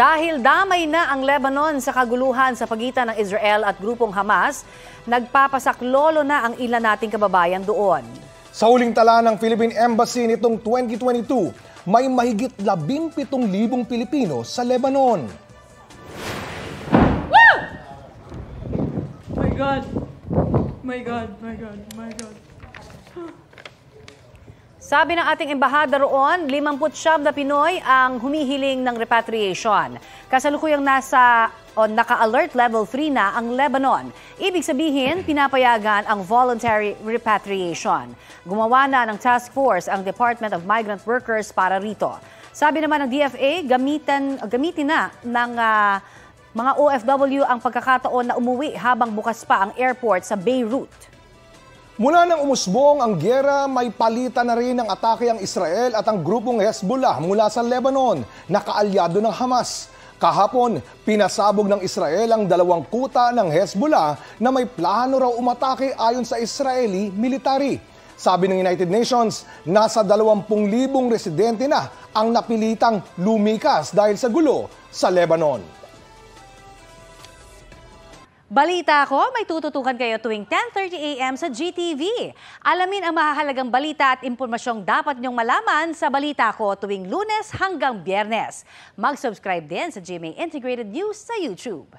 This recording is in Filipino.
Dahil damay na ang Lebanon sa kaguluhan sa pagitan ng Israel at grupong Hamas, nagpapasaklolo na ang ilan nating kababayan doon. Sa huling tala ng Philippine Embassy nitong 2022, may mahigit 17,000 Pilipino sa Lebanon. Woo! My God! My God! My God! My God! Sabi ng ating embahada roon, 59 na Pinoy ang humihiling ng repatriation. Kasalukuyang naka-alert level 3 na ang Lebanon. Ibig sabihin, pinapayagan ang voluntary repatriation. Gumawa na ng task force ang Department of Migrant Workers para rito. Sabi naman ng DFA, gamitin na ng mga OFW ang pagkakataon na umuwi habang bukas pa ang airport sa Beirut. Mula nang umusbong ang giyera, may palitan na rin ng atake ang Israel at ang grupong Hezbollah mula sa Lebanon na kaalyado ng Hamas. Kahapon, pinasabog ng Israel ang 2 kuta ng Hezbollah na may plano raw umatake ayon sa Israeli military. Sabi ng United Nations, nasa 20,000 residente na ang napilitang lumikas dahil sa gulo sa Lebanon. Balita ko, may tututukan kayo tuwing 10:30 a.m. sa GTV. Alamin ang mahahalagang balita at impormasyong dapat niyong malaman sa Balita Ko tuwing Lunes hanggang Biyernes. Mag-subscribe din sa GMA Integrated News sa YouTube.